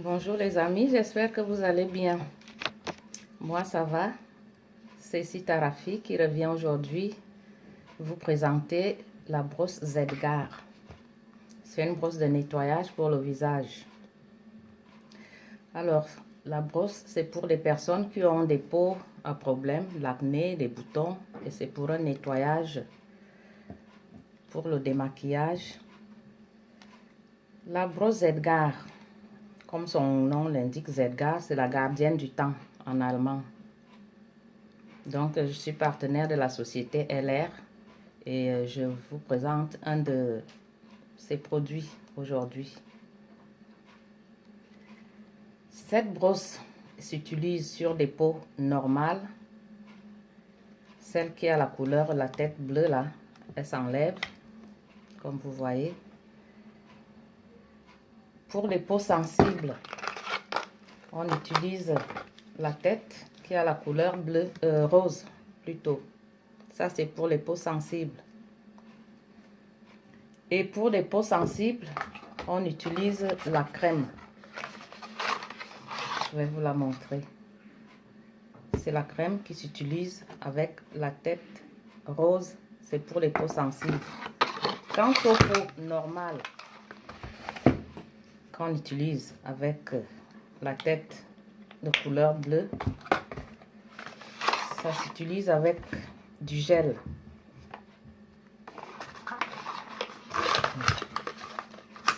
Bonjour les amis, j'espère que vous allez bien. Moi ça va. C'est Sita Rafi qui revient aujourd'hui vous présenter la brosse Zedgar. C'est une brosse de nettoyage pour le visage. Alors, la brosse c'est pour les personnes qui ont des peaux à problème, l'acné, des boutons, et c'est pour un nettoyage, pour le démaquillage. La brosse Zedgar, comme son nom l'indique, Zedgar, c'est la gardienne du temps en allemand. Donc, je suis partenaire de la société LR et je vous présente un de ces produits aujourd'hui. Cette brosse s'utilise sur des peaux normales. Celle qui a la couleur, la tête bleue là, elle s'enlève, comme vous voyez. Pour les peaux sensibles, on utilise la tête qui a la couleur bleu, rose plutôt. Ça, c'est pour les peaux sensibles. Et pour les peaux sensibles, on utilise la crème. Je vais vous la montrer. C'est la crème qui s'utilise avec la tête rose. C'est pour les peaux sensibles. Quant aux peaux normales, qu'on utilise avec la tête de couleur bleue, ça s'utilise avec du gel.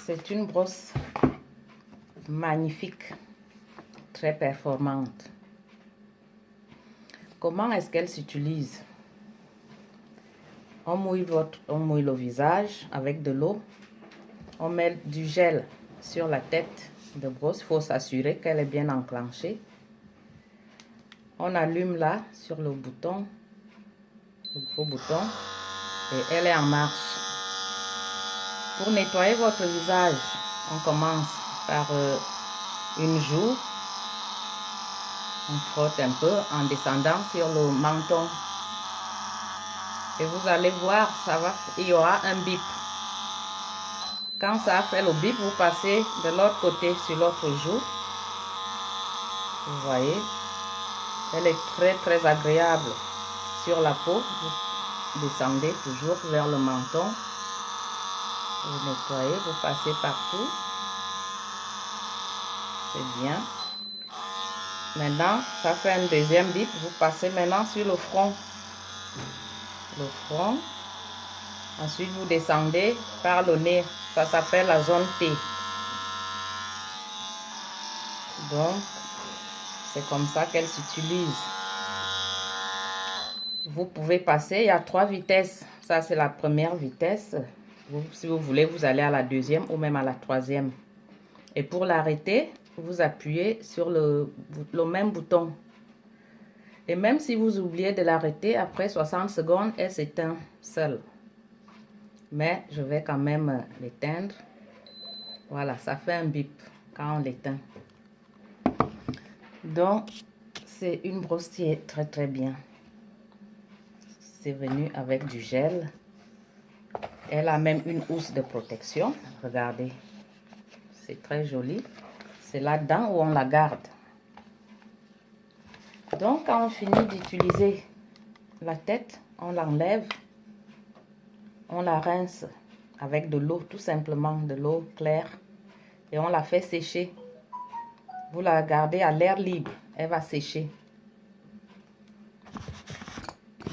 C'est une brosse magnifique, très performante. Comment est-ce qu'elle s'utilise? On mouille le visage avec de l'eau. On met du gel sur la tête de brosse. Il faut s'assurer qu'elle est bien enclenchée. On allume là sur le bouton, le gros bouton, et elle est en marche. Pour nettoyer votre visage, on commence par une joue. On frotte un peu en descendant sur le menton. Et vous allez voir, il y aura un bip. Quand ça fait le bip, vous passez de l'autre côté sur l'autre joue. Vous voyez, elle est très agréable sur la peau. Vous descendez toujours vers le menton. Vous nettoyez, vous passez partout. C'est bien. Maintenant, ça fait un deuxième bip. Vous passez maintenant sur le front. Le front. Ensuite, vous descendez par le nez. Ça s'appelle la zone T. Donc, c'est comme ça qu'elle s'utilise. Vous pouvez passer, il y a 3 vitesses. Ça, c'est la première vitesse. Si vous voulez, vous allez à la deuxième ou même à la troisième. Et pour l'arrêter, vous appuyez sur le même bouton. Et même si vous oubliez de l'arrêter, après 60 secondes, elle s'éteint seule. Mais je vais quand même l'éteindre. Voilà, ça fait un bip quand on l'éteint. Donc, c'est une brosse qui est très bien. C'est venu avec du gel. Elle a même une housse de protection. Regardez, c'est très joli. C'est là-dedans où on la garde. Donc, quand on finit d'utiliser la tête, on l'enlève. On la rince avec de l'eau, tout simplement, de l'eau claire. Et on la fait sécher. Vous la gardez à l'air libre. Elle va sécher.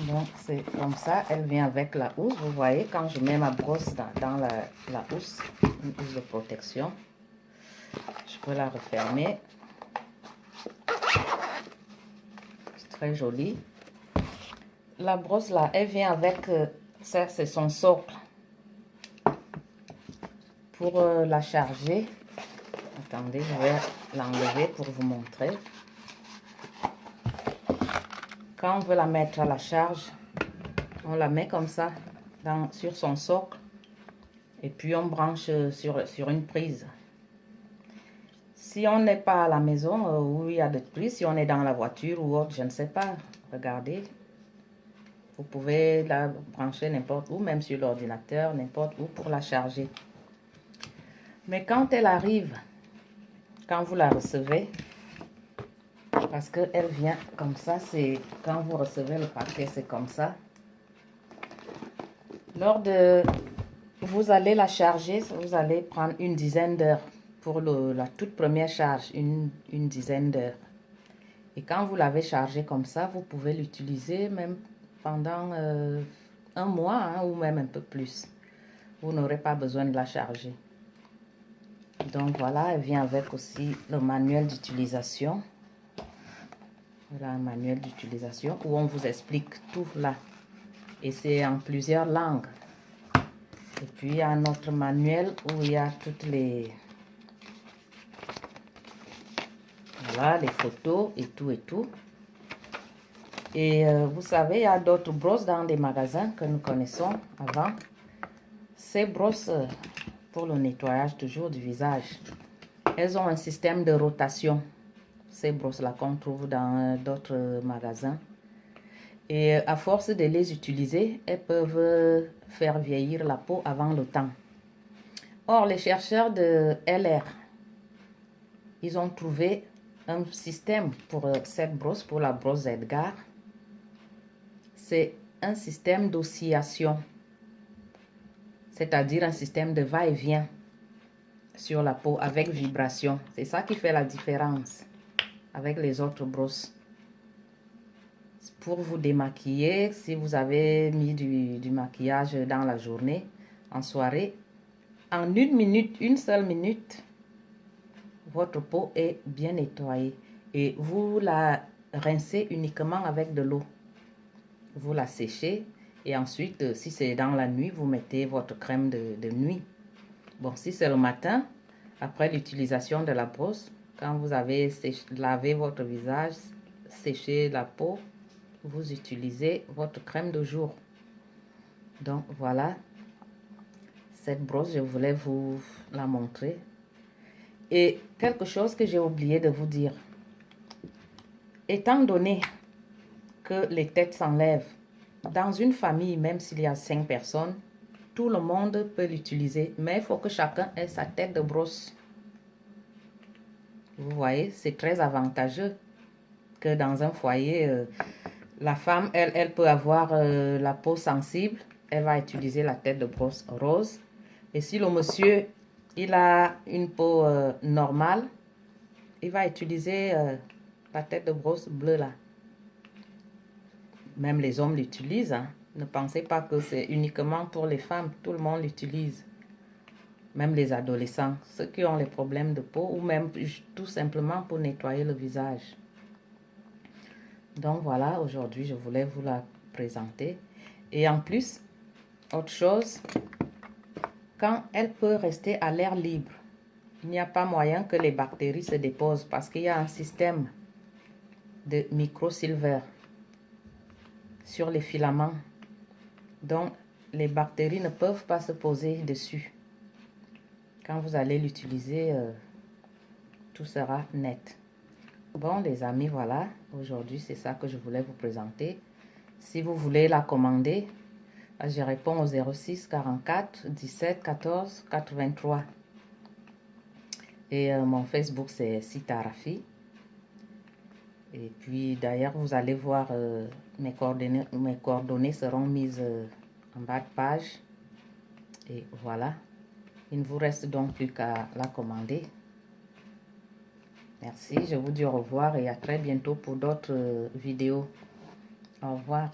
Donc, c'est comme ça. Elle vient avec la housse. Vous voyez, quand je mets ma brosse dans la housse, une housse de protection, je peux la refermer. C'est très joli. La brosse, là, elle vient avec... ça, c'est son socle. Pour la charger, attendez, je vais l'enlever pour vous montrer. Quand on veut la mettre à la charge, on la met comme ça sur son socle et puis on branche sur une prise. Si on n'est pas à la maison où il y a de prise, si on est dans la voiture ou autre, je ne sais pas, regardez. Vous pouvez la brancher n'importe où, même sur l'ordinateur, n'importe où pour la charger. Mais quand elle arrive quand vous la recevez, parce qu'elle vient comme ça, c'est quand vous recevez le paquet, c'est comme ça. Vous allez la charger, vous allez prendre une dizaine d'heures pour la toute première charge, une dizaine d'heures. Et quand vous l'avez chargée comme ça, vous pouvez l'utiliser même pendant un mois hein, ou même un peu plus. Vous n'aurez pas besoin de la charger. Donc voilà, elle vient avec aussi le manuel d'utilisation. Voilà un manuel d'utilisation où on vous explique tout là. Et c'est en plusieurs langues. Et puis il y a un autre manuel où il y a toutes les... Voilà, les photos et tout et tout. Et vous savez, il y a d'autres brosses dans des magasins que nous connaissons avant. Ces brosses pour le nettoyage toujours du visage, elles ont un système de rotation. Ces brosses-là qu'on trouve dans d'autres magasins. Et à force de les utiliser, elles peuvent faire vieillir la peau avant le temps. Or, les chercheurs de LR, ils ont trouvé un système pour cette brosse, pour la brosse Edgar. C'est un système d'oscillation, c'est-à-dire un système de va-et-vient sur la peau avec vibration. C'est ça qui fait la différence avec les autres brosses. Pour vous démaquiller, si vous avez mis du maquillage dans la journée, en soirée, en une seule minute, votre peau est bien nettoyée. Et vous la rincez uniquement avec de l'eau. Vous la séchez et ensuite, si c'est dans la nuit, vous mettez votre crème de nuit. Bon, si c'est le matin, après l'utilisation de la brosse, quand vous avez lavé votre visage, séché la peau, vous utilisez votre crème de jour. Donc voilà, cette brosse, je voulais vous la montrer. Et quelque chose que j'ai oublié de vous dire. Étant donné que les têtes s'enlèvent, dans une famille, même s'il y a 5 personnes, tout le monde peut l'utiliser. Mais il faut que chacun ait sa tête de brosse. Vous voyez, c'est très avantageux que dans un foyer, la femme, elle peut avoir la peau sensible. Elle va utiliser la tête de brosse rose. Et si le monsieur, il a une peau normale, il va utiliser la tête de brosse bleue là. Même les hommes l'utilisent. Hein. Ne pensez pas que c'est uniquement pour les femmes. Tout le monde l'utilise. Même les adolescents, ceux qui ont les problèmes de peau ou même tout simplement pour nettoyer le visage. Donc voilà, aujourd'hui, je voulais vous la présenter. Et en plus, autre chose, quand elle peut rester à l'air libre, il n'y a pas moyen que les bactéries se déposent parce qu'il y a un système de microsilver sur les filaments. Donc, les bactéries ne peuvent pas se poser dessus. Quand vous allez l'utiliser, tout sera net. Bon, les amis, voilà. Aujourd'hui, c'est ça que je voulais vous présenter. Si vous voulez la commander, je réponds au 06 44 17 14 83. Et mon Facebook, c'est Sita Rafi. Et puis, d'ailleurs, vous allez voir, mes coordonnées seront mises en bas de page. Et voilà. Il ne vous reste donc plus qu'à la commander. Merci, je vous dis au revoir et à très bientôt pour d'autres vidéos. Au revoir.